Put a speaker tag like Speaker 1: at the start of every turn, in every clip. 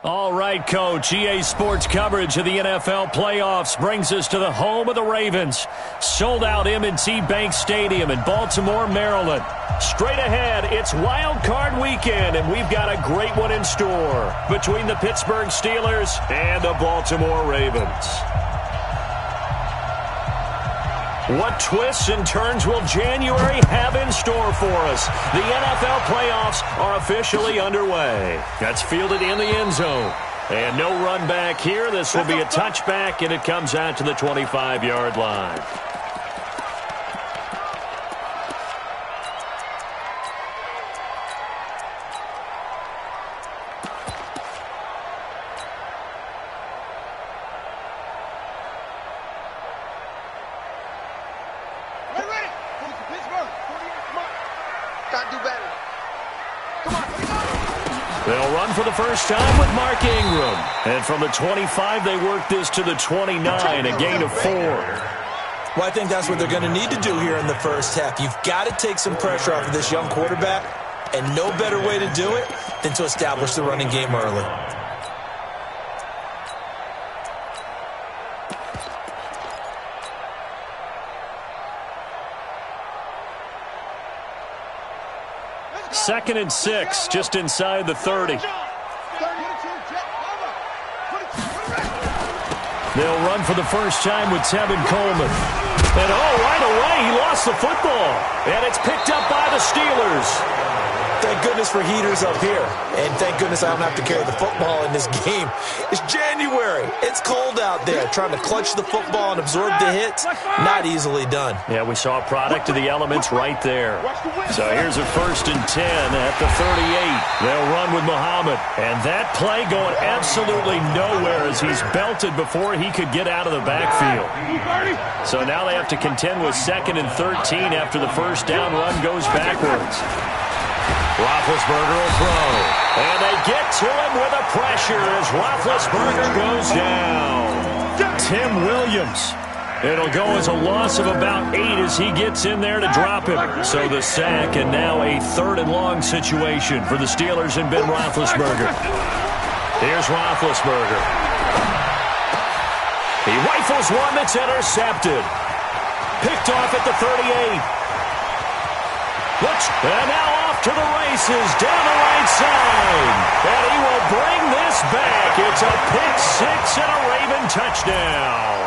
Speaker 1: All right, Coach. EA Sports coverage of the NFL playoffs brings us to the home of the Ravens. Sold-out M&T Bank Stadium in Baltimore, Maryland. Straight ahead, it's Wild Card Weekend, and we've got a great one in store between the Pittsburgh Steelers and the Baltimore Ravens. What twists and turns will January have in store for us? The NFL playoffs are officially underway. That's fielded in the end zone. And no run back here. This will be a touchback, and it comes out to the 25-yard line. They'll run for the first time with Mark Ingram. And from the 25, they work this to the 29, a gain of 4.
Speaker 2: Well, I think that's what they're going to need to do here in the first half. You've got to take some pressure off of this young quarterback, and no better way to do it than to establish the running game early.
Speaker 1: Second and 6, just inside the 30. They'll run for the first time with Tevin Coleman. And right away, he lost the football. And it's picked up by the Steelers.
Speaker 2: Thank goodness for heaters up here. And thank goodness I don't have to carry the football in this game. It's January. It's cold out there. Trying to clutch the football and absorb the hits, not easily done.
Speaker 1: Yeah, we saw a product of the elements right there. So here's a 1st and 10 at the 38. They'll run with Muhammad. And that play going absolutely nowhere as he's belted before he could get out of the backfield. So now they have to contend with 2nd and 13 after the first down run goes backwards. Roethlisberger will throw. And they get to him with a pressure as Roethlisberger goes down. Tim Williams. It'll go as a loss of about 8 as he gets in there to drop him. So the sack, and now a 3rd and long situation for the Steelers and Ben Roethlisberger. Here's Roethlisberger. He rifles one that's intercepted. Picked off at the 38. And now off to the races down the right side. And he will bring this back. It's a pick 6 and a Raven touchdown.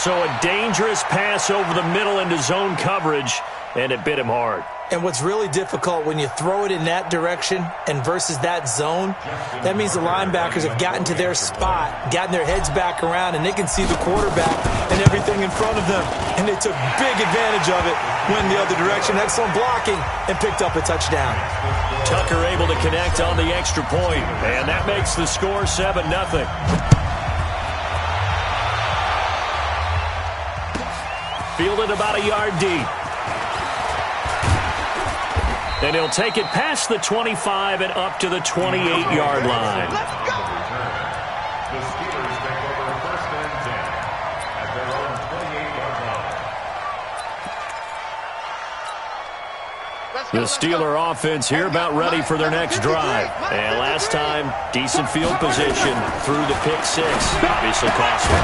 Speaker 1: So a dangerous pass over the middle into zone coverage, and it bit him hard.
Speaker 2: And what's really difficult when you throw it in that direction and versus that zone, that means the linebackers have gotten to their spot, gotten their heads back around, and they can see the quarterback and everything in front of them. And they took big advantage of it, went the other direction, excellent blocking, and picked up a touchdown.
Speaker 1: Tucker able to connect on the extra point, and that makes the score 7-0. Fielded about a yard deep. And he'll take it past the 25 and up to the 28-yard line.
Speaker 3: The Steelers take over 1st and 10 at their own 28-yard line.
Speaker 1: The Steeler offense here about ready for their next drive. And last time, decent field position through the pick 6. Obviously costly.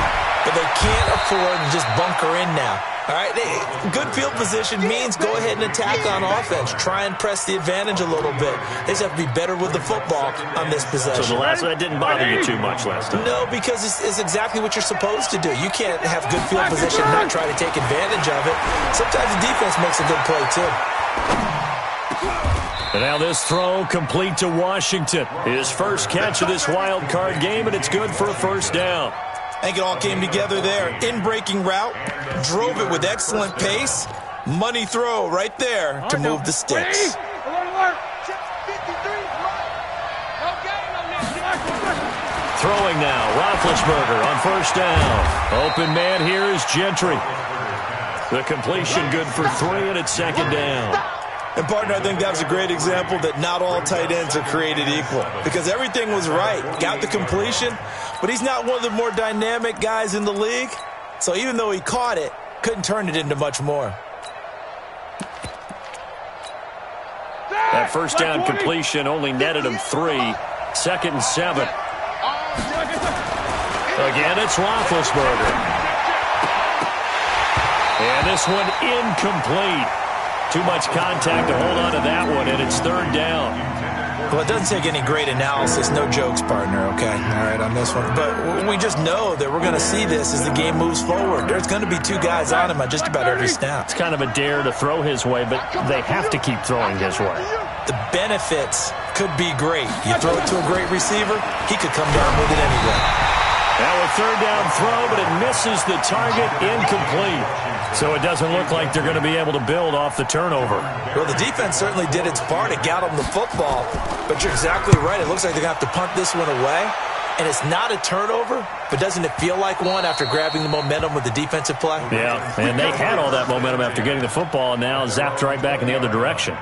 Speaker 2: But they can't afford to just bunker in now. All right, good field position means go ahead and attack on offense. Try and press the advantage a little bit. They just have to be better with the football on this possession.
Speaker 1: So the last one didn't bother you too much last time?
Speaker 2: No, because it's exactly what you're supposed to do. You can't have good field position and not try to take advantage of it. Sometimes the defense makes a good play, too.
Speaker 1: And now this throw complete to Washington. His first catch of this wild card game, and it's good for a 1st down.
Speaker 2: I think it all came together there. In-breaking route, drove it with excellent pace. Money throw right there to move the sticks.
Speaker 1: Throwing now, Roethlisberger on 1st down. Open man here is Gentry. The completion good for 3, and it's 2nd down.
Speaker 2: And, partner, I think that was a great example that not all tight ends are created equal. Because everything was right. Got the completion, but he's not one of the more dynamic guys in the league. So even though he caught it, couldn't turn it into much more.
Speaker 1: That first down completion only netted him 3. 2nd and 7. Again, it's Roethlisberger. And this one incomplete. Too much contact to hold on to that one, and it's 3rd down.
Speaker 2: Well, it doesn't take any great analysis. No jokes, partner, okay? All right, on this one. But we just know that we're going to see this as the game moves forward. There's going to be 2 guys on him on just about every snap.
Speaker 1: It's kind of a dare to throw his way, but they have to keep throwing his way.
Speaker 2: The benefits could be great. You throw it to a great receiver, he could come down with it anyway.
Speaker 1: Now a 3rd down throw, but it misses the target, incomplete. So it doesn't look like they're going to be able to build off the turnover.
Speaker 2: Well, the defense certainly did its part. It got them the football. But you're exactly right. It looks like they're going to have to punt this one away. And it's not a turnover, but doesn't it feel like one after grabbing the momentum with the defensive play?
Speaker 1: Yeah, and they had all that momentum after getting the football, and now zapped right back in the other direction.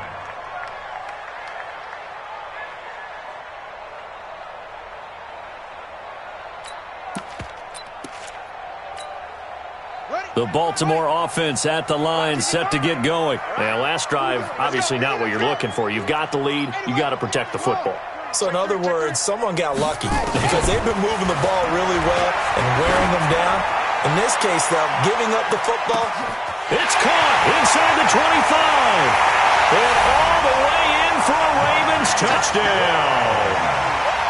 Speaker 1: The Baltimore offense at the line, set to get going. Now, last drive, obviously not what you're looking for. You've got the lead. You got to protect the football.
Speaker 2: So, in other words, someone got lucky because they've been moving the ball really well and wearing them down. In this case, though, giving up the football.
Speaker 1: It's caught inside the 25. And all the way in for a Ravens touchdown.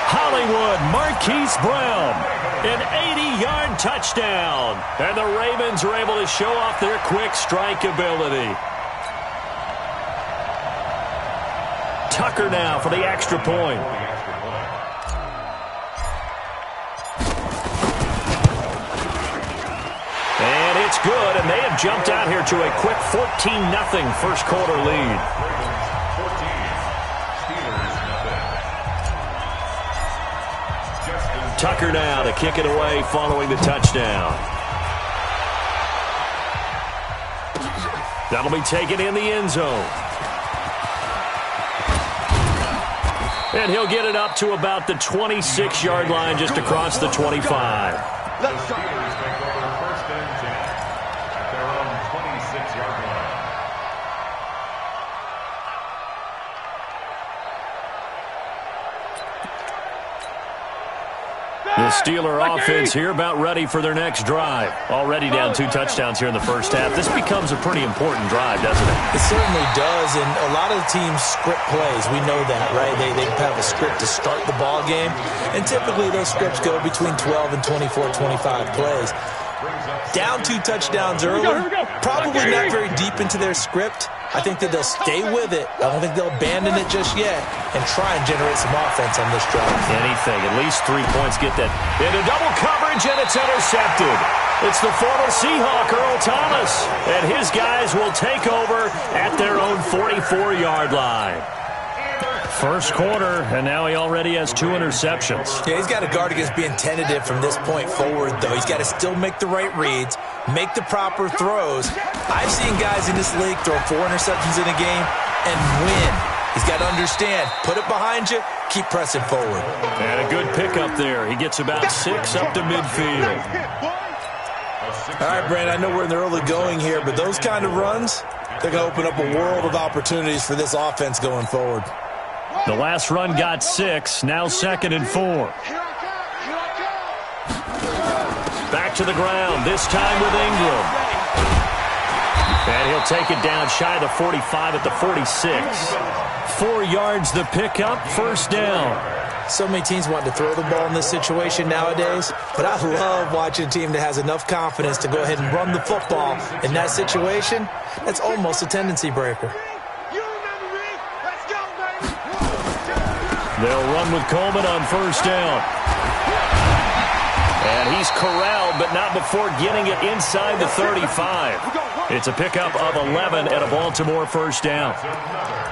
Speaker 1: Hollywood Marquise Brown, an 80-yard touchdown. And the Ravens are able to show off their quick strike ability. Tucker now for the extra point. And it's good, and they have jumped out here to a quick 14-0 first quarter lead. Tucker now to kick it away following the touchdown. That'll be taken in the end zone. And he'll get it up to about the 26-yard line just across the 25.
Speaker 3: Let's go. Steelers take over 1st and 10 at their own 26-yard line.
Speaker 1: The Steeler offense here about ready for their next drive. Already down 2 touchdowns here in the first half. This becomes a pretty important drive, doesn't it?
Speaker 2: It certainly does, and a lot of the teams script plays. We know that, right? They have a script to start the ball game, and typically those scripts go between 12 and 24, 25 plays. Down 2 touchdowns early, probably not very deep into their script. I think that they'll stay with it. I don't think they'll abandon it just yet and try and generate some offense on this drive.
Speaker 1: Anything. At least 3 points. Get that into double coverage, and it's intercepted. It's the former Seahawk, Earl Thomas, and his guys will take over at their own 44-yard line. First quarter, and now he already has 2 interceptions.
Speaker 2: Yeah, he's got to guard against being tentative from this point forward, though. He's got to still make the right reads, make the proper throws. I've seen guys in this league throw 4 interceptions in a game and win. He's got to understand, put it behind you, keep pressing forward.
Speaker 1: And a good pickup there. He gets about 6 up to midfield.
Speaker 2: All right, Brandon, I know we're in the early going here, but those kind of runs, they're going to open up a world of opportunities for this offense going forward.
Speaker 1: The last run got 6, now 2nd and 4. Back to the ground, this time with Ingram. And he'll take it down shy of the 45 at the 46. 4 yards the pickup, first down.
Speaker 2: So many teams want to throw the ball in this situation nowadays, but I love watching a team that has enough confidence to go ahead and run the football in that situation. That's almost a tendency breaker.
Speaker 1: They'll run with Coleman on first down. And he's corralled, but not before getting it inside the 35. It's a pickup of 11 at a Baltimore first down.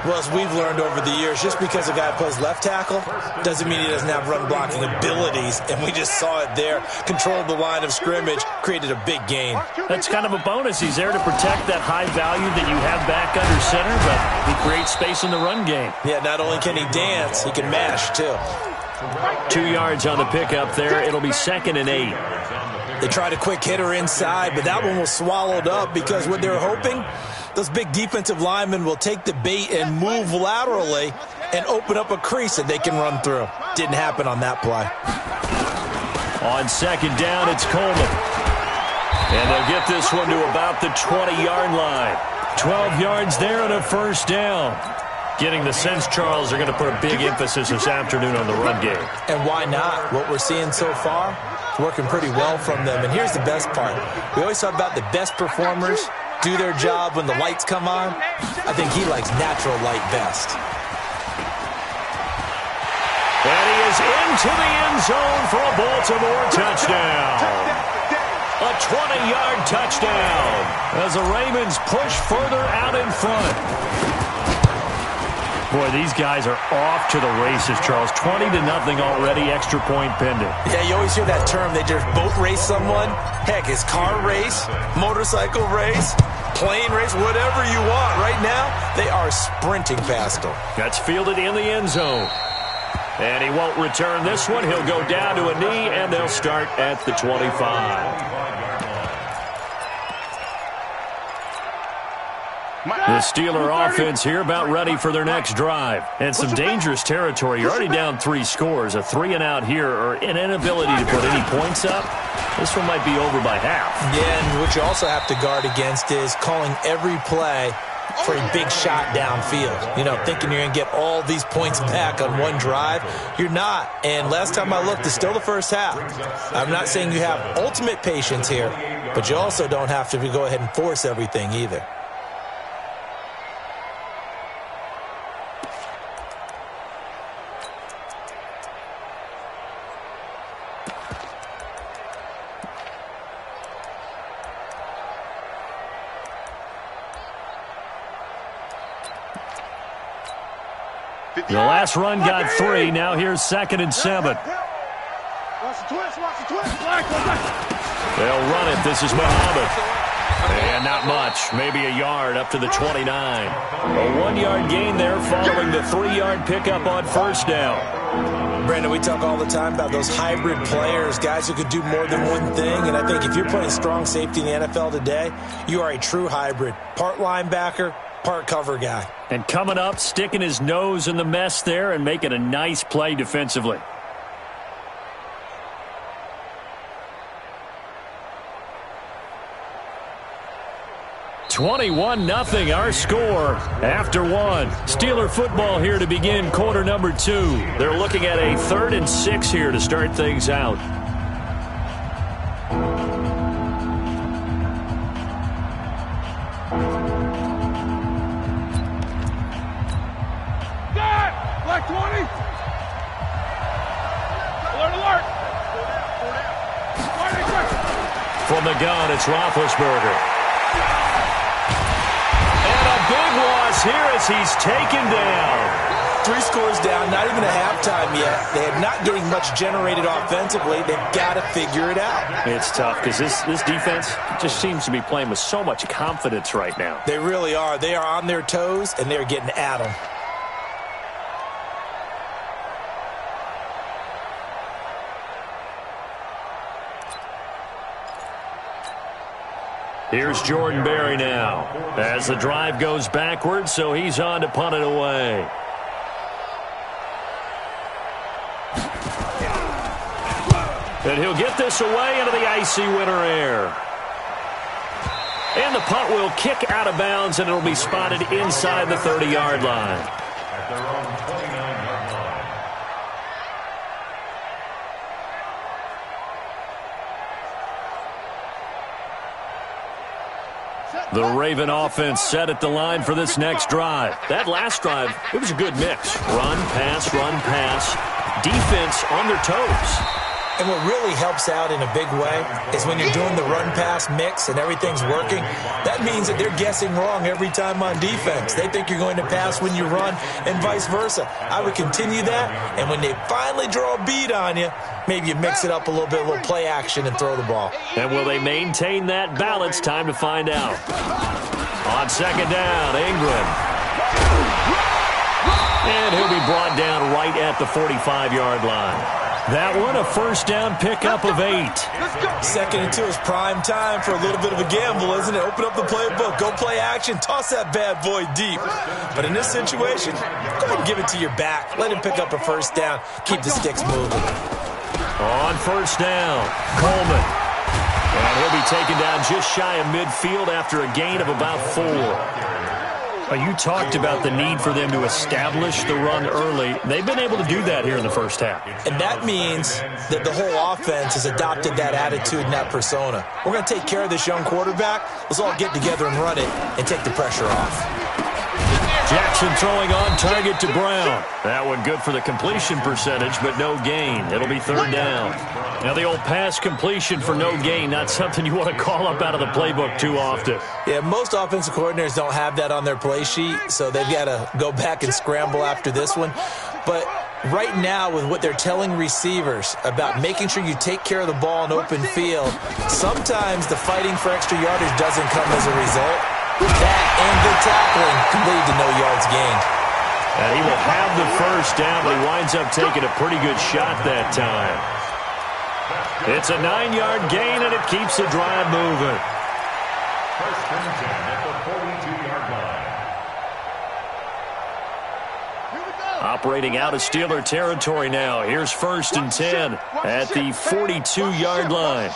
Speaker 2: Well, as we've learned over the years, just because a guy plays left tackle doesn't mean he doesn't have run blocking abilities, and we just saw it there. Controlled the line of scrimmage, created a big gain.
Speaker 1: That's kind of a bonus. He's there to protect that high value that you have back under center, but he creates space in the run game.
Speaker 2: Yeah, not only can he dance, he can mash, too.
Speaker 1: 2 yards on the pickup there. It'll be 2nd and 8.
Speaker 2: They tried a quick hitter inside, but that one was swallowed up because what they were hoping Those big defensive linemen will take the bait and move laterally and open up a crease that they can run through. Didn't happen on that play.
Speaker 1: On second down, it's Coleman. And they'll get this one to about the 20-yard line. 12 yards there and a first down. Getting the sense, Charles, they're going to put a big emphasis this afternoon on the run game.
Speaker 2: And why not? What we're seeing so far, it's working pretty well from them. And here's the best part. We always talk about the best performers do their job when the lights come on. I think he likes natural light best.
Speaker 1: And he is into the end zone for a Baltimore touchdown. A 20-yard touchdown as the Ravens push further out in front. Boy, these guys are off to the races, Charles. 20-0 already, extra point pending.
Speaker 2: Yeah, you always hear that term. They just boat race someone. Heck, it's car race, motorcycle race, plane race, whatever you want. Right now, they are sprinting past them.
Speaker 1: That's fielded in the end zone. And he won't return this one. He'll go down to a knee, and they'll start at the 25. The Steeler offense here about ready for their next drive. And some dangerous territory. You're already down 3 scores. A 3-and-out here or an inability to put any points up. This one might be over by half.
Speaker 2: Yeah, and what you also have to guard against is calling every play for a big shot downfield. You know, thinking you're going to get all these points back on one drive. You're not. And last time I looked, it's still the first half. I'm not saying you have ultimate patience here, but you also don't have to go ahead and force everything either.
Speaker 1: The last run got 3. Now here's 2nd and 7. They'll run it. This is Muhammad. And not much. Maybe a yard up to the 29. A 1-yard gain there following the 3-yard pickup on first down.
Speaker 2: Brandon, we talk all the time about those hybrid players, guys who could do more than one thing. And I think if you're playing strong safety in the NFL today, you are a true hybrid. Part linebacker, part cover guy.
Speaker 1: And coming up, sticking his nose in the mess there and making a nice play defensively. $21-0 our score after 1. Steeler football here to begin quarter number 2. They're looking at a 3rd and 6 here to start things out.
Speaker 4: Black 20. Alert, alert.
Speaker 1: From the gun, it's Roethlisberger. And a big loss here as he's taken down.
Speaker 2: 3 scores down, not even a halftime yet. They are not getting much generated offensively. They've got to figure it out.
Speaker 1: It's tough because this defense just seems to be playing with so much confidence right now.
Speaker 2: They really are. They are on their toes, and they're getting at them.
Speaker 1: Here's Jordan Berry now as the drive goes backwards, so he's on to punt it away. And he'll get this away into the icy winter air. And the punt will kick out of bounds, and it'll be spotted inside the 30-yard line.
Speaker 3: At their own 29-yard line.
Speaker 1: The Raven offense set at the line for this next drive. That last drive, it was a good mix. Run, pass, defense on their toes.
Speaker 2: And what really helps out in a big way is when you're doing the run-pass mix and everything's working, that means that they're guessing wrong every time on defense. They think you're going to pass when you run and vice versa. I would continue that, and when they finally draw a beat on you, maybe you mix it up a little bit, a little play action, and throw the ball.
Speaker 1: And will they maintain that balance? Time to find out. On second down, Ingram. And he'll be brought down right at the 45-yard line. That one, a first down pickup of 8.
Speaker 2: Second and 2 is prime time for a little bit of a gamble, isn't it? Open up the playbook, go play action, toss that bad boy deep. But in this situation, go ahead and give it to your back. Let him pick up a first down. Keep the sticks moving.
Speaker 1: On first down, Coleman. And he'll be taken down just shy of midfield after a gain of about 4. You talked about the need for them to establish the run early. They've been able to do that here in the first half.
Speaker 2: And that means that the whole offense has adopted that attitude and that persona. We're going to take care of this young quarterback. Let's all get together and run it and take the pressure off.
Speaker 1: Jackson throwing on target to Brown. That one good for the completion percentage, but no gain. It'll be third down. Now the old pass completion for no gain, not something you want to call up out of the playbook too often.
Speaker 2: Yeah, most offensive coordinators don't have that on their play sheet, so they've got to go back and scramble after this one. But right now, with what they're telling receivers about making sure you take care of the ball in open field, sometimes the fighting for extra yardage doesn't come as a result. That and good tackling can lead to no yards gained.
Speaker 1: And he will have the first down, but he winds up taking a pretty good shot that time. It's a 9-yard gain, and it keeps the drive moving.
Speaker 3: First and 10 at the 42-yard line.
Speaker 1: Operating out of Steeler territory now. Here's first and 10 at the 42-yard line.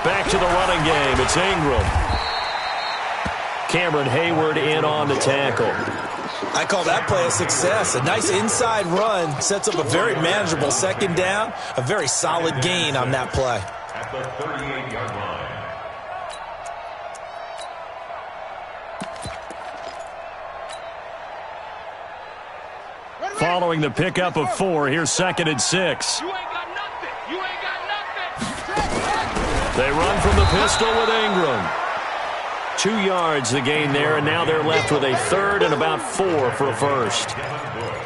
Speaker 1: Back to the running game. It's Ingram. Cameron Hayward in on the tackle.
Speaker 2: I call that play a success. A nice inside run sets up a very manageable second down. A very solid gain on that play.
Speaker 3: At the 38-yard line.
Speaker 1: Following the pickup of 4, here's second and 6.
Speaker 4: You ain't got nothing. You ain't got nothing.
Speaker 1: They run from the pistol with Ingram. 2 yards the gain there, and now they're left with a third and about 4 for a first.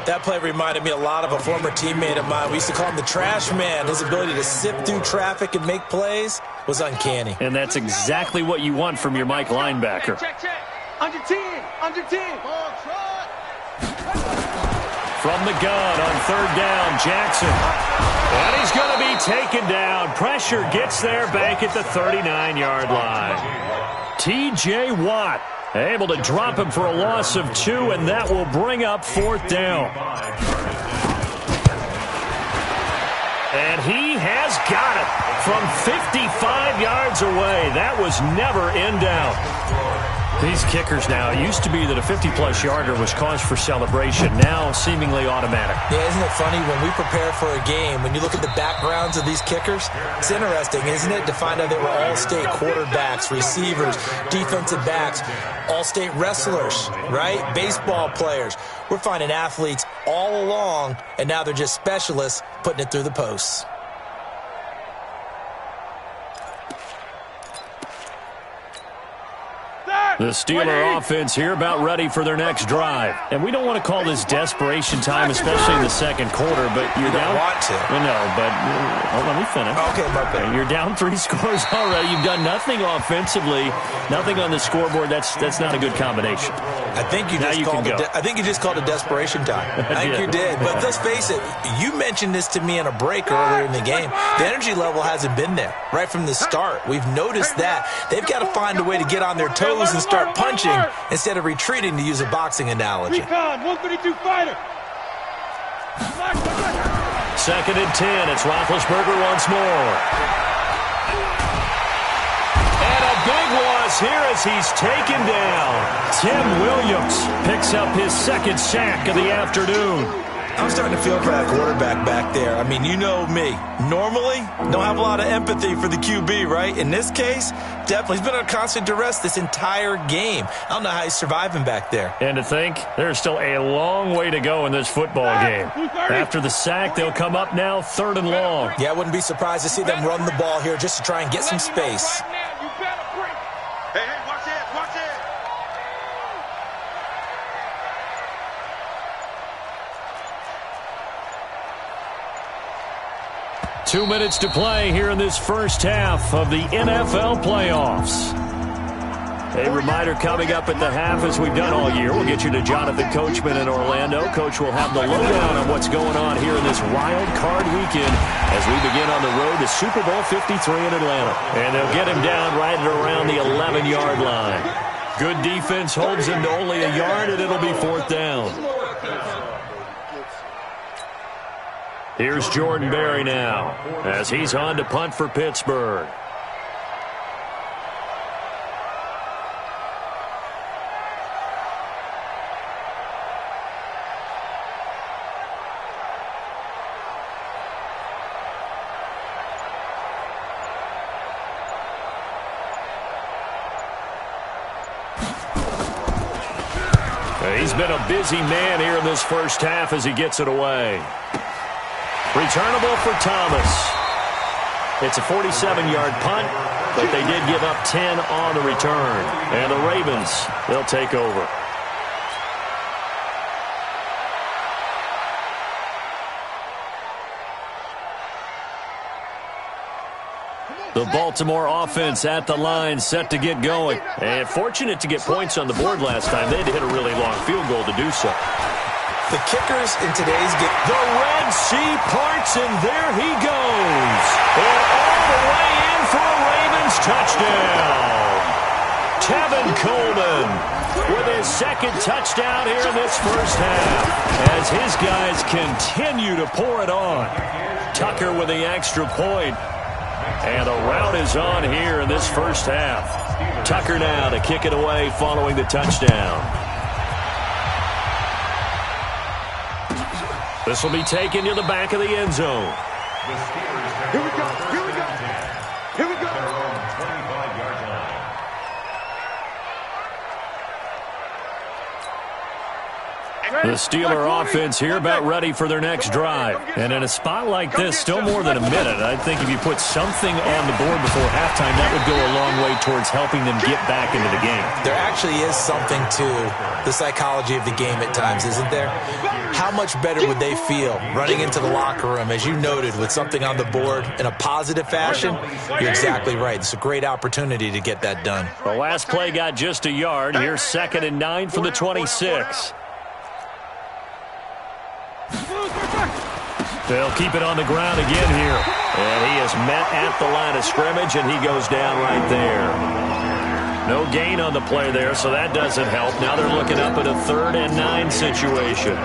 Speaker 2: That play reminded me a lot of a former teammate of mine. We used to call him the trash man. His ability to sift through traffic and make plays was uncanny.
Speaker 1: And that's exactly what you want from your Mike linebacker.
Speaker 4: Check. Under 10. Under 10.
Speaker 1: From the gun on third down, Jackson. And he's going to be taken down. Pressure gets there back at the 39-yard line. T.J. Watt able to drop him for a loss of 2, and that will bring up fourth down. And he has got it from 55 yards away. That was never in doubt. These kickers now, it used to be that a 50-plus yarder was cause for celebration, now seemingly automatic.
Speaker 2: Yeah, isn't it funny when we prepare for a game, when you look at the backgrounds of these kickers, it's interesting, isn't it, to find out they were all-state quarterbacks, receivers, defensive backs, all-state wrestlers, right? Baseball players. We're finding athletes all along, and now they're just specialists putting it through the posts.
Speaker 1: The Steeler offense here about ready for their next drive. And we don't want to call this desperation time, especially in the second quarter, but you're down.
Speaker 2: Want to.
Speaker 1: No, but let me finish.
Speaker 2: Okay, my bad.
Speaker 1: You're down 3 scores already. You've done nothing offensively, nothing on the scoreboard. That's not a good combination.
Speaker 2: I think you just called it desperation time. I think you did. But let's face it, you mentioned this to me in a break earlier in the game. The energy level hasn't been there right from the start. We've noticed that. They've got to find a way to get on their toes and start punching instead of retreating, to use a boxing analogy.
Speaker 4: Recon, 132 fighter.
Speaker 1: Second and 10. It's Roethlisberger once more. And a big loss here as he's taken down. Tim Williams picks up his second sack of the afternoon.
Speaker 2: I'm starting to feel for that quarterback back there. I mean, you know me. Normally, don't have a lot of empathy for the QB, right? In this case, definitely. He's been under constant duress this entire game. I don't know how he's surviving back there.
Speaker 1: And to think, there's still a long way to go in this football game. After the sack, they'll come up now third and long.
Speaker 2: Yeah, I wouldn't be surprised to see them run the ball here just to try and get some space.
Speaker 4: Hey, watch it, watch it.
Speaker 1: 2 minutes to play here in this first half of the NFL playoffs. A reminder coming up at the half, as we've done all year. We'll get you to Jonathan Coachman in Orlando. Coach will have the lowdown on what's going on here in this wild card weekend as we begin on the road to Super Bowl 53 in Atlanta. And they'll get him down right at around the 11-yard line. Good defense holds him to only a yard, and it'll be 4th down. Here's Jordan Berry now as he's on to punt for Pittsburgh. He's been a busy man here in this first half as he gets it away. Returnable for Thomas. It's a 47-yard punt, but they did give up 10 on the return. And the Ravens, they'll take over. The Baltimore offense at the line, set to get going. And fortunate to get points on the board last time. They had to hit a really long field goal to do so.
Speaker 2: The kickers in today's game.
Speaker 1: The Red Sea parts, and there he goes. And all the way in for a Ravens touchdown. Tevin Coleman with his second touchdown here in this first half as his guys continue to pour it on. Tucker with the extra point. And the rout is on here in this first half. Tucker now to kick it away following the touchdown. This will be taken to the back of the end zone.
Speaker 4: Here we go. Here we go. Here we go. 25-yard line.
Speaker 1: The Steeler offense here about ready for their next drive. And in a spot like this, still more than a minute, I think if you put something on the board before halftime, that would go a long way towards helping them get back into the game.
Speaker 2: There actually is something to the psychology of the game at times, isn't there? How much better would they feel running into the locker room, as you noted, with something on the board in a positive fashion? You're exactly right. It's a great opportunity to get that done.
Speaker 1: The last play got just a yard. Here's 2nd and 9 from the 26. They'll keep it on the ground again here. And he is met at the line of scrimmage, and he goes down right there. No gain on the play there, so that doesn't help. Now they're looking up at a 3rd and 9 situation.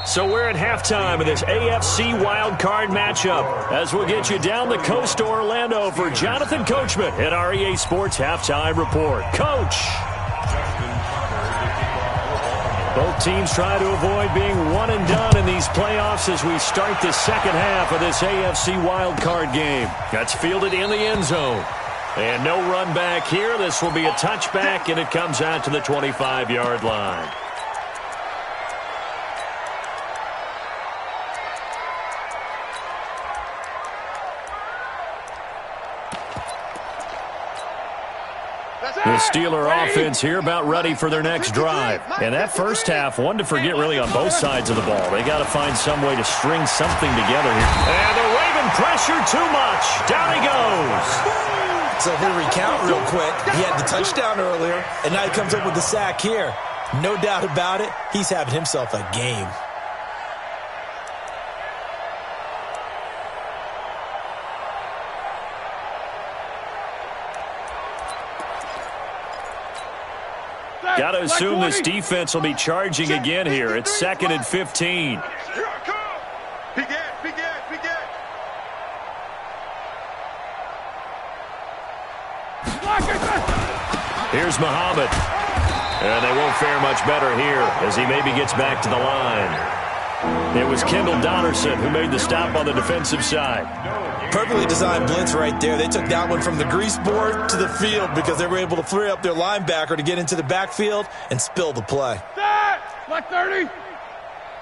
Speaker 1: So we're at halftime of this AFC wildcard matchup as we'll get you down the coast to Orlando for Jonathan Coachman at our EA Sports Halftime Report. Coach! Both teams try to avoid being one and done in these playoffs as we start the second half of this AFC wildcard game. That's fielded in the end zone. And no run back here. This will be a touchback, and it comes out to the 25-yard line. The Steeler offense here about ready for their next drive. And that first half, one to forget really on both sides of the ball. They got to find some way to string something together here. And the Raven pressure too much. Down he goes.
Speaker 2: So if we recount real quick, he had the touchdown earlier, and now he comes up with the sack here. No doubt about it, he's having himself a game.
Speaker 1: Got to assume this defense will be charging again here. It's 2nd and 15. Here's Muhammad. And they won't fare much better here as he maybe gets back to the line. It was Kendall Donnerson who made the stop on the defensive side.
Speaker 2: Perfectly designed blitz right there. They took that one from the grease board to the field because they were able to free up their linebacker to get into the backfield and spill the play.
Speaker 5: Black 30.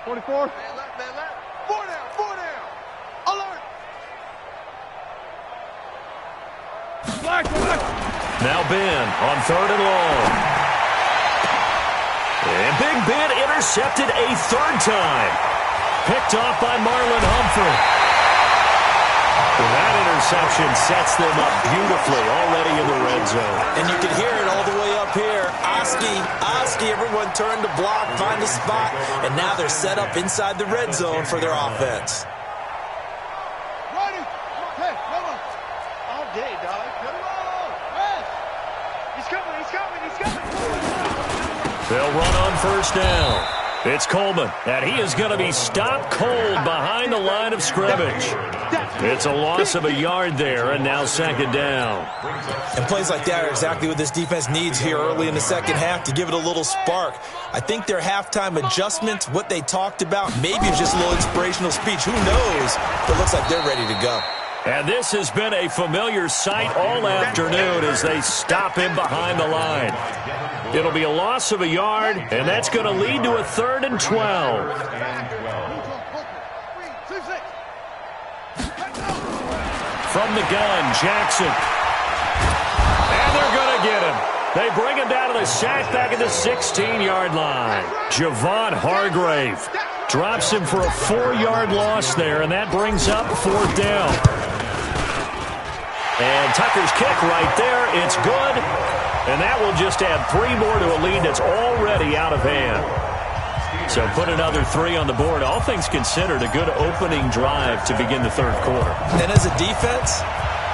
Speaker 5: 44.
Speaker 4: 40.
Speaker 1: Now Ben on 3rd and long. And Big Ben intercepted a 3rd time. Picked off by Marlon Humphrey. And that interception sets them up beautifully already in the red zone.
Speaker 2: And you can hear it all the way up here. Oski, everyone turned to block, find a spot, and now they're set up inside the red zone for their offense.
Speaker 4: Ready? Hey, come on. All day, dog. Come on. Rest. He's coming.
Speaker 1: They'll run on 1st down. It's Coleman, and he is going to be stopped cold behind the line of scrimmage. It's a loss of a yard there, and now 2nd down.
Speaker 2: And plays like that are exactly what this defense needs here early in the second half to give it a little spark. I think their halftime adjustments, what they talked about, maybe it's just a little inspirational speech. Who knows? But it looks like they're ready to go.
Speaker 1: And this has been a familiar sight all afternoon as they stop him behind the line. It'll be a loss of a yard, and that's going to lead to a 3rd and 12. From the gun, Jackson. And they're going to get him. They bring him down to the sack back at the 16-yard line. Javon Hargrave drops him for a 4-yard loss there, and that brings up 4th down. And Tucker's kick right there. It's good. And that will just add 3 more to a lead that's already out of hand. So put another 3 on the board. All things considered, a good opening drive to begin the 3rd quarter.
Speaker 2: And as a defense,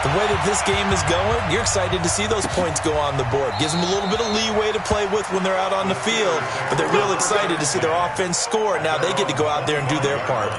Speaker 2: the way that this game is going, you're excited to see those points go on the board. Gives them a little bit of leeway to play with when they're out on the field. But they're real excited to see their offense score. Now they get to go out there and do their part.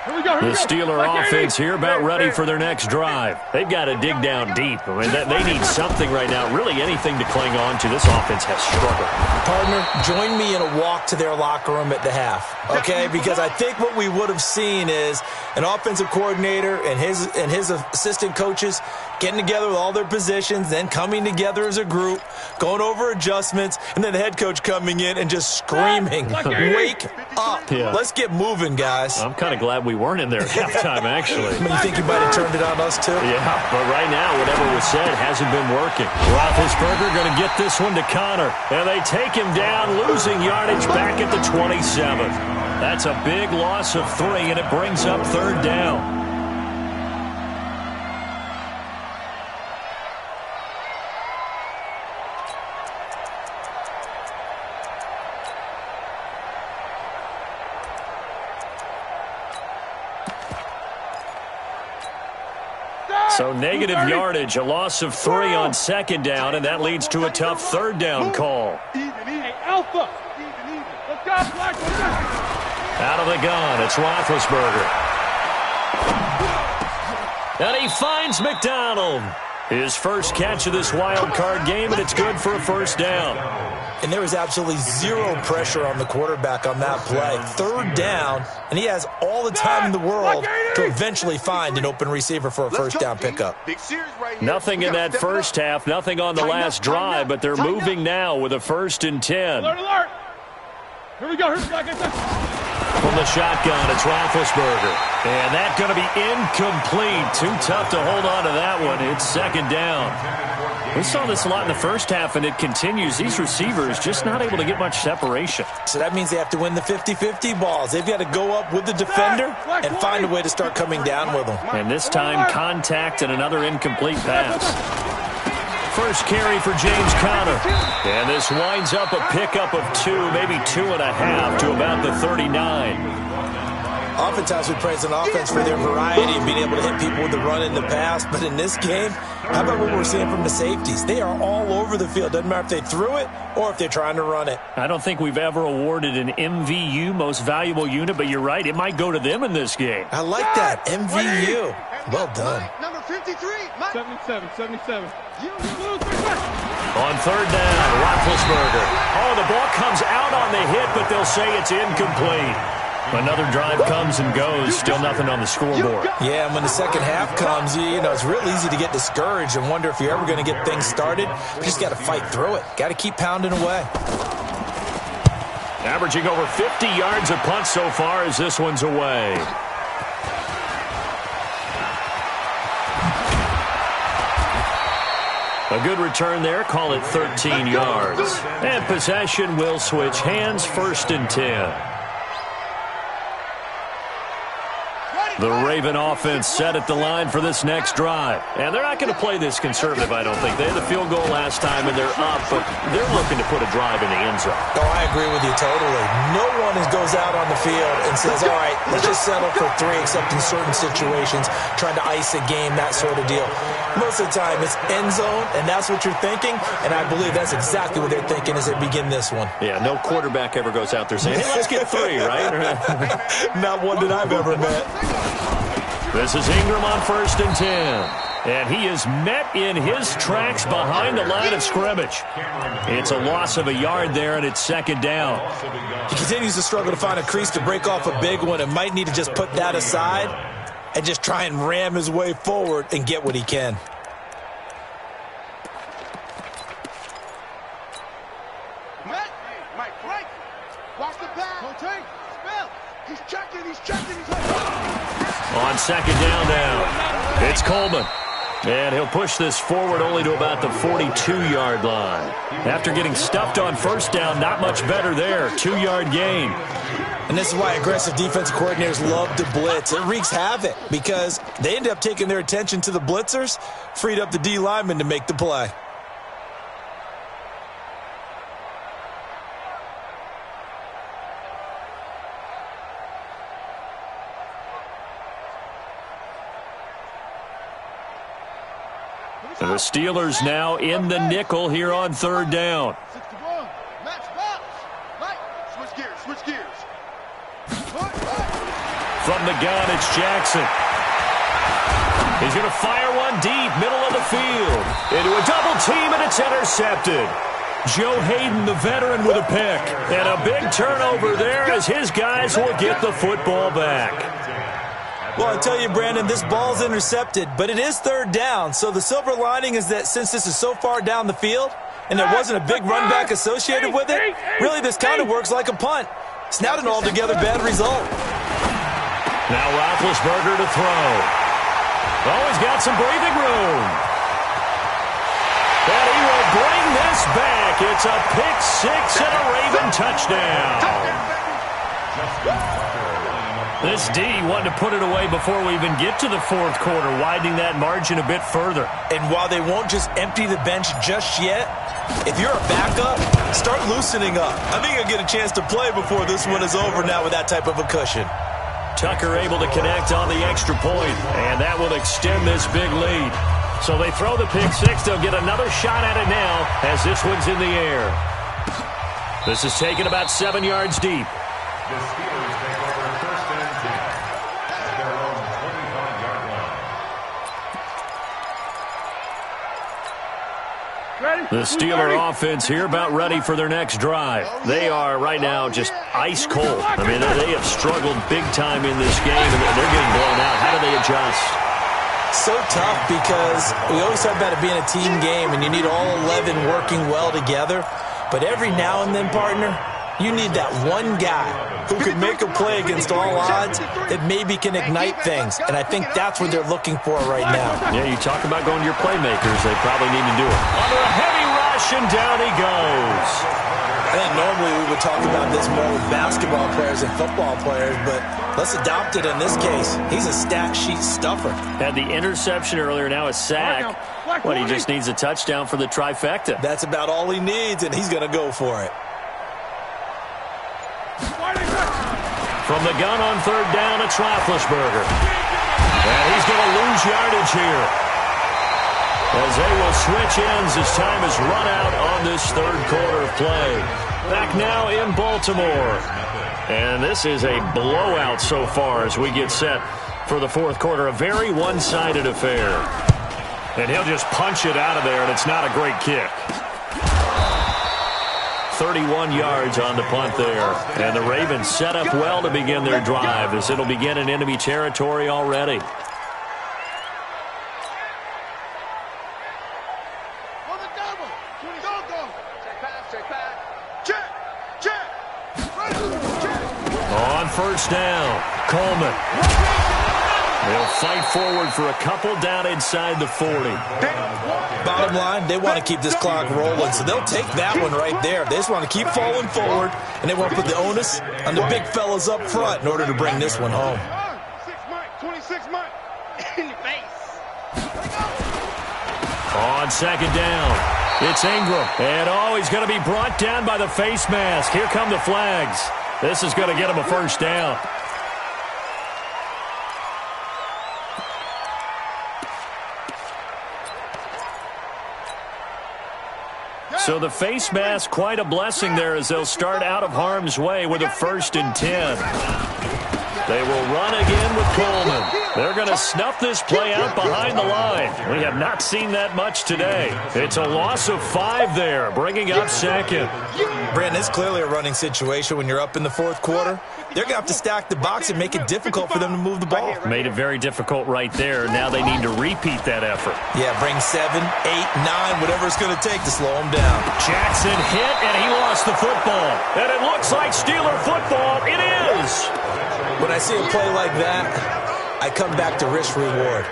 Speaker 1: The Steeler offense here about ready for their next drive. They've got to dig down deep. I mean, they need something right now, really anything to cling on to. This offense has struggled.
Speaker 2: Partner, join me in a walk to their locker room at the half, okay? Because I think what we would have seen is an offensive coordinator and his assistant coaches getting together with all their positions, then coming together as a group, going over adjustments, and then the head coach coming in and just screaming, wake up.
Speaker 1: Yeah.
Speaker 2: Let's get moving, guys.
Speaker 1: I'm kind of glad we weren't in there at halftime, actually.
Speaker 2: I mean, you think you might have turned it on us, too?
Speaker 1: Yeah, but right now, whatever was said hasn't been working. Roethlisberger going to get this one to Connor. And they take him down, losing yardage back at the 27. That's a big loss of 3, and it brings up 3rd down. So negative yardage, a loss of 3 on 2nd down, and that leads to a tough 3rd down call.
Speaker 4: Alpha. Let's go, Black.
Speaker 1: Out of the gun, it's Roethlisberger. And he finds McDonald. His first catch of this wild card game, and it's good for a 1st down.
Speaker 2: And there was absolutely zero pressure on the quarterback on that play. 3rd down, and he has all the time in the world to eventually find an open receiver for a 1st down pickup.
Speaker 1: Nothing in that first half, nothing on the last drive, but they're moving now with a 1st and 10.
Speaker 4: Alert. Here we go.
Speaker 1: From the shotgun, it's Roethlisberger. And that's going to be incomplete. Too tough to hold on to that one. It's 2nd down. We saw this a lot in the first half, and it continues. These receivers just not able to get much separation.
Speaker 2: So that means they have to win the 50-50 balls. They've got to go up with the defender and find a way to start coming down with them.
Speaker 1: And this time, contact and another incomplete pass. First carry for James Conner. And this winds up a pickup of 2, maybe 2.5 to about the 39.
Speaker 2: Oftentimes we praise an offense for their variety and being able to hit people with the run in the pass. But in this game, how about what we're seeing from the safeties? They are all over the field. Doesn't matter if they threw it or if they're trying to run it.
Speaker 1: I don't think we've ever awarded an MVU, most valuable unit, but you're right. It might go to them in this game.
Speaker 2: I like that. MVU. Well done.
Speaker 4: Number 53. 77.
Speaker 1: On 3rd down, Roethlisberger. Oh, the ball comes out on the hit, but they'll say it's incomplete. Another drive comes and goes, still nothing on the scoreboard.
Speaker 2: Yeah, and when the second half comes, you know, it's real easy to get discouraged and wonder if you're ever going to get things started. You just got to fight through it. Got to keep pounding away.
Speaker 1: Averaging over 50 yards a punt so far as this one's away. A good return there. Call it 13 yards. And possession will switch hands. 1st and 10. The Raven offense set at the line for this next drive. And they're not going to play this conservative, I don't think. They had the field goal last time, and they're up, but they're looking to put a drive in the end zone.
Speaker 2: Oh, I agree with you totally. No one goes out on the field and says, all right, let's just settle for 3, except in certain situations, trying to ice a game, that sort of deal. Most of the time, it's end zone, and that's what you're thinking, and I believe that's exactly what they're thinking as they begin this one.
Speaker 1: Yeah, no quarterback ever goes out there saying, hey, let's get 3, right?
Speaker 2: Not one that I've ever met.
Speaker 1: This is Ingram on 1st and 10. And he is met in his tracks behind the line of scrimmage. It's a loss of a yard there, and it's 2nd down.
Speaker 2: He continues to struggle to find a crease to break off a big one and might need to just put that aside and just try and ram his way forward and get what he can.
Speaker 1: On 2nd down now, it's Coleman. And he'll push this forward only to about the 42-yard line. After getting stuffed on 1st down, not much better there. 2-yard gain.
Speaker 2: And this is why aggressive defensive coordinators love to blitz. It wreaks havoc because they end up taking their attention to the blitzers, freed up the D lineman to make the play.
Speaker 1: The Steelers now in the nickel here on 3rd down. From the gun, it's Jackson. He's going to fire one deep, middle of the field. Into a double team, and it's intercepted. Joe Hayden, the veteran, with a pick. And a big turnover there as his guys will get the football back.
Speaker 2: Well, I tell you, Brandon, this ball's intercepted, but it is 3rd down. So the silver lining is that since this is so far down the field and there wasn't a big run back associated with it, really this kind of works like a punt. It's not an altogether bad result.
Speaker 1: Now Roethlisberger to throw. Oh, he's got some breathing room. And he will bring this back. It's a pick 6 and a Raven touchdown. This D wanted to put it away before we even get to the 4th quarter, widening that margin a bit further.
Speaker 2: And while they won't just empty the bench just yet, if you're a backup, start loosening up. I think you'll get a chance to play before this one is over now with that type of a cushion.
Speaker 1: Tucker able to connect on the extra point, and that will extend this big lead. So they throw the pick 6. They'll get another shot at it now as this one's in the air. This is taken about 7 yards deep.
Speaker 3: The Steelers take over 1st and 10 at their own 25-yard line.
Speaker 1: The Steeler offense here about ready for their next drive. They are right now just ice cold. I mean, they have struggled big time in this game, and they're getting blown out. How do they adjust?
Speaker 2: So tough because we always talk about it being a team game, and you need all 11 working well together. But every now and then, partner, you need that one guy who can make a play against all odds that maybe can ignite things. And I think that's what they're looking for right now.
Speaker 1: Yeah, you talk about going to your playmakers. They probably need to do it. Under a heavy rush, and down he goes.
Speaker 2: I think normally we would talk about this more with basketball players and football players, but let's adopt it in this case. He's a stat sheet stuffer.
Speaker 1: Had the interception earlier, now a sack. He just needs a touchdown for the trifecta.
Speaker 2: That's about all he needs, and he's going to go for it.
Speaker 1: From the gun on 3rd down, it's Roethlisberger. And he's going to lose yardage here, as they will switch ends as time is run out on this 3rd quarter of play. Back now in Baltimore. And this is a blowout so far as we get set for the 4th quarter. A very one-sided affair. And he'll just punch it out of there, and it's not a great kick. 31 yards on the punt there. And the Ravens set up well to begin their drive, as it'll begin in enemy territory already. On 1st down, Coleman. They'll fight forward for a couple down inside the 40.
Speaker 2: Bottom line, they want to keep this clock rolling, so they'll take that one right there. They just want to keep falling forward, and they want to put the onus on the big fellas up front in order to bring this one home.
Speaker 4: 26 Mike. In your face.
Speaker 1: On second down, it's Ingram. And, he's going to be brought down by the face mask. Here come the flags. This is going to get him a first down. So the face mask, quite a blessing there as they'll start out of harm's way with a 1st and 10. They will run again with Coleman. They're going to snuff this play out behind the line. We have not seen that much today. It's a loss of 5 there, bringing up second.
Speaker 2: Brandon, it's clearly a running situation when you're up in the 4th quarter. They're going to have to stack the box and make it difficult for them to move the ball.
Speaker 1: Made it very difficult right there. Now they need to repeat that effort.
Speaker 2: Yeah, bring 7, 8, 9, whatever it's going to take to slow them down.
Speaker 1: Jackson hit, and he lost the football. And it looks like Steeler football. It is.
Speaker 2: When I see a play like that, I come back to risk-reward.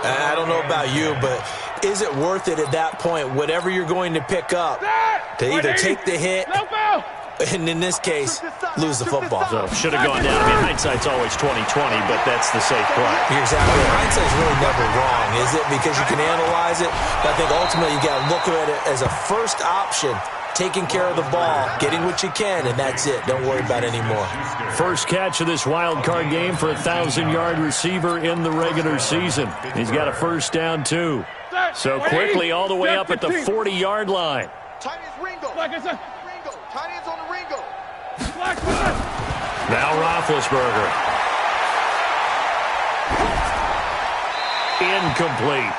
Speaker 2: I don't know about you, but is it worth it at that point, whatever you're going to pick up, to either take the hit, and in this case, lose the football?
Speaker 1: So should have gone down. I mean, hindsight's always 20/20, but that's the safe play.
Speaker 2: Exactly. Hindsight's really never wrong, is it? Because you can analyze it, but I think ultimately you got to look at it as a first option. Taking care of the ball, getting what you can, and that's it. Don't worry about any more.
Speaker 1: First catch of this wild card game for a 1,000-yard receiver in the regular season. He's got a first down, too. So quickly all the way up at the 40-yard line.
Speaker 4: Tight ends Ringo. Tight ends on the Ringo.
Speaker 1: Now Roethlisberger. Incomplete.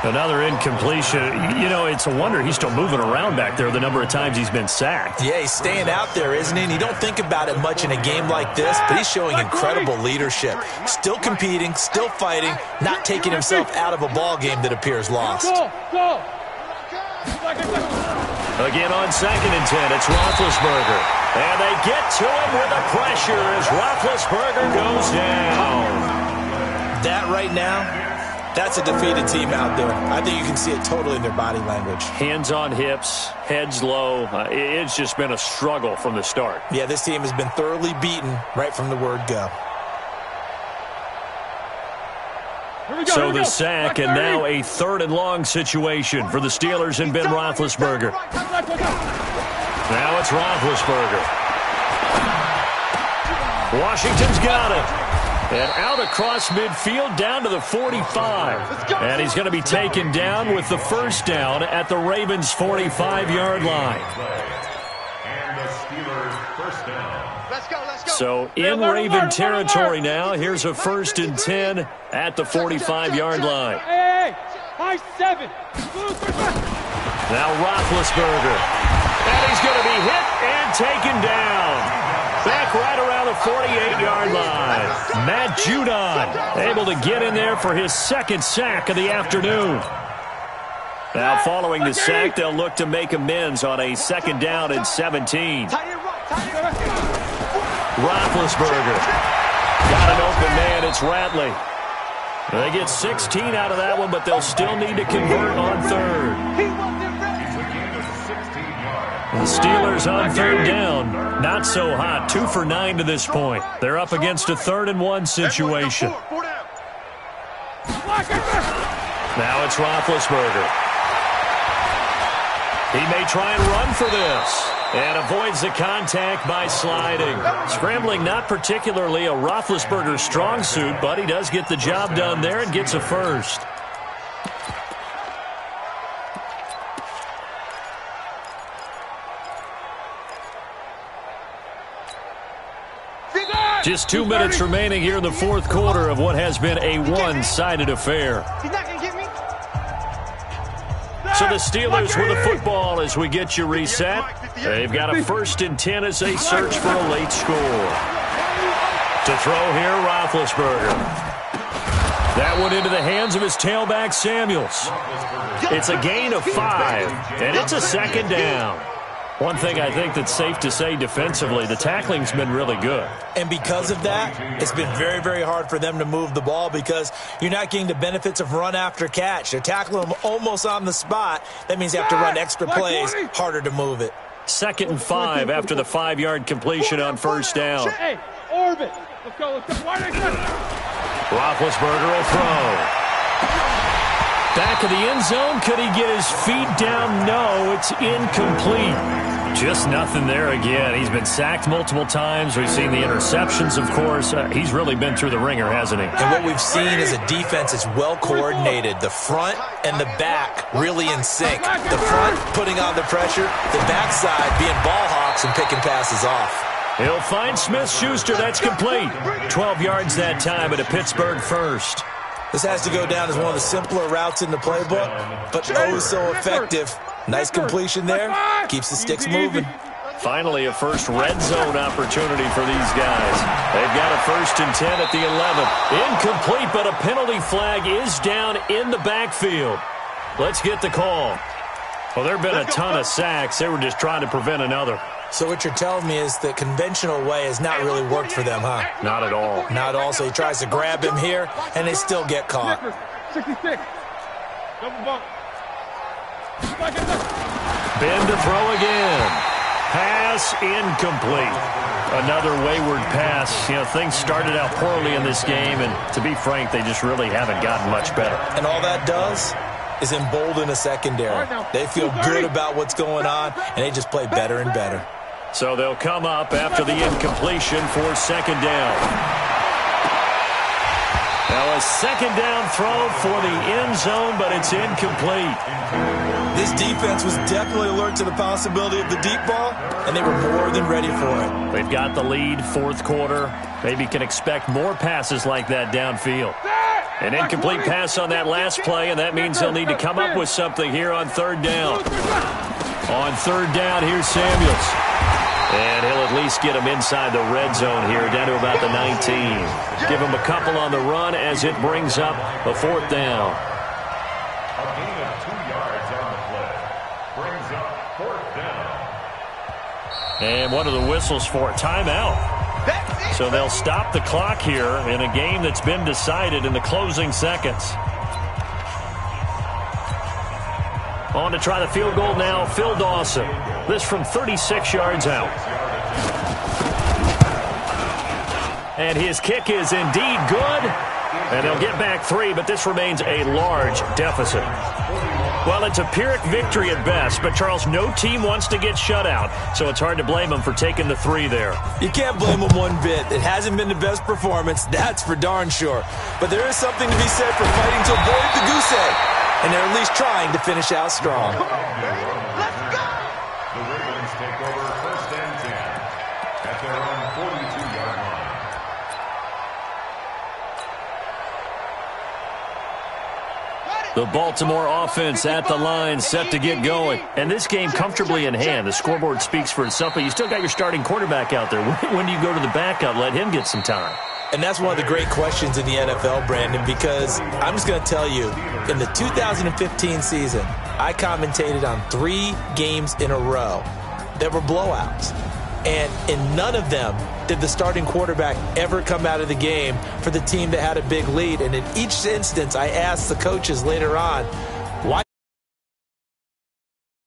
Speaker 1: Another incompletion. You know, it's a wonder he's still moving around back there the number of times he's been sacked.
Speaker 2: Yeah, he's staying out there, isn't he? And you don't think about it much in a game like this, but he's showing incredible leadership. Still competing, still fighting, not taking himself out of a ball game that appears lost.
Speaker 1: Again on 2nd and 10, it's Roethlisberger. And they get to him with the pressure as Roethlisberger goes down.
Speaker 2: That right now, that's a defeated team out there. I think you can see it totally in their body language.
Speaker 1: Hands on hips, heads low. It's just been a struggle from the start.
Speaker 2: Yeah, this team has been thoroughly beaten right from the word go.
Speaker 1: So the sack, and now a 3rd and long situation for the Steelers and Ben Roethlisberger. Now it's Roethlisberger. Washington's got it. And out across midfield down to the 45. And he's going to be taken down with the first down at the Ravens' 45-yard line.
Speaker 3: And the Steelers first down.
Speaker 4: Let's go.
Speaker 1: So in Raven territory now, here's a 1st and 10 at the 45-yard line.
Speaker 5: Hey, high 7.
Speaker 1: Now Roethlisberger. And he's going to be hit and taken down. Back right around the 48-yard line. Matt Judon able to get in there for his 2nd sack of the afternoon. Now following the sack, they'll look to make amends on a 2nd down and 17. Roethlisberger. Got an open man. It's Ratley. They get 16 out of that one, but they'll still need to convert on 3rd. The Steelers on 3rd down. Not so hot. 2 for 9 to this point. They're up against a 3rd and 1 situation. Now it's Roethlisberger. He may try and run for this. And avoids the contact by sliding. Scrambling not particularly a Roethlisberger strong suit, but he does get the job done there and gets a first. Just 2 minutes remaining here in the 4th quarter of what has been a one-sided affair.
Speaker 4: He's not going to get me.
Speaker 1: So the Steelers with the football as we get you reset. They've got a 1st and 10 as they search for a late score. To throw here, Roethlisberger. That one into the hands of his tailback, Samuels. It's a gain of 5, and it's a 2nd down. One thing I think that's safe to say defensively, the tackling's been really good.
Speaker 2: And because of that, it's been very, very hard for them to move the ball because you're not getting the benefits of run after catch. They're tackling them almost on the spot. That means they have to run extra plays, harder to move it.
Speaker 1: 2nd and 5 after the 5-yard completion on first down.
Speaker 5: Hey, orbit. Let's go.
Speaker 1: Roethlisberger will throw. Back of the end zone. Could he get his feet down? No, it's incomplete. Just nothing there again. He's been sacked multiple times. We've seen the interceptions, of course. He's really been through the ringer, hasn't he?
Speaker 2: And what we've seen is a defense that's well coordinated. The front and the back really in sync. The front putting on the pressure. The backside being ball hawks and picking passes off.
Speaker 1: He'll find Smith-Schuster. That's complete. 12 yards that time at a Pittsburgh first.
Speaker 2: This has to go down as one of the simpler routes in the playbook, but oh so effective. Nice completion there. Keeps the sticks moving.
Speaker 1: Finally, a first red zone opportunity for these guys. They've got a 1st and 10 at the 11. Incomplete, but a penalty flag is down in the backfield. Let's get the call. Well, there have been a ton of sacks. They were just trying to prevent another.
Speaker 2: So what you're telling me is the conventional way has not really worked for them, huh?
Speaker 1: Not at all.
Speaker 2: Not at all. So he tries to grab him here, and they still get caught.
Speaker 5: 66. Double bump.
Speaker 1: Ben to throw again. Pass incomplete. Another wayward pass. You know, things started out poorly in this game, and to be frank, they just really haven't gotten much better.
Speaker 2: And all that does is embolden a secondary. They feel good about what's going on, and they just play better and better.
Speaker 1: So they'll come up after the incompletion for 2nd down. Now a 2nd down throw for the end zone, but it's incomplete.
Speaker 2: This defense was definitely alert to the possibility of the deep ball, and they were more than ready for it.
Speaker 1: They've got the lead, 4th quarter. Maybe can expect more passes like that downfield. An incomplete pass on that last play, and that means they'll need to come up with something here on 3rd down. On 3rd down, here's Samuels. And he'll at least get him inside the red zone here, down to about the 19. Give him a couple on the run as it brings up a 4th down.
Speaker 3: A gain of 2 yards on the play. Brings up 4th down.
Speaker 1: And one of the whistles for a timeout. So they'll stop the clock here in a game that's been decided in the closing seconds. On to try the field goal now, Phil Dawson. This from 36 yards out. And his kick is indeed good. And they'll get back 3, but this remains a large deficit. Well, it's a Pyrrhic victory at best, but, Charles, no team wants to get shut out, so it's hard to blame them for taking the 3 there.
Speaker 2: You can't blame them one bit. It hasn't been the best performance, that's for darn sure. But there is something to be said for fighting to avoid the goose egg, and they're at least trying to finish out strong.
Speaker 3: The Ravens take over 1st and 10 at their own 42-yard line.
Speaker 1: The Baltimore offense at the line, set to get going. And this game comfortably in hand. The scoreboard speaks for itself, but you still got your starting quarterback out there. When do you go to the backup? Let him get some time.
Speaker 2: And that's one of the great questions in the NFL, Brandon, because I'm just going to tell you, in the 2015 season, I commentated on 3 games in a row that were blowouts. And in none of them did the starting quarterback ever come out of the game for the team that had a big lead. And in each instance, I asked the coaches later on,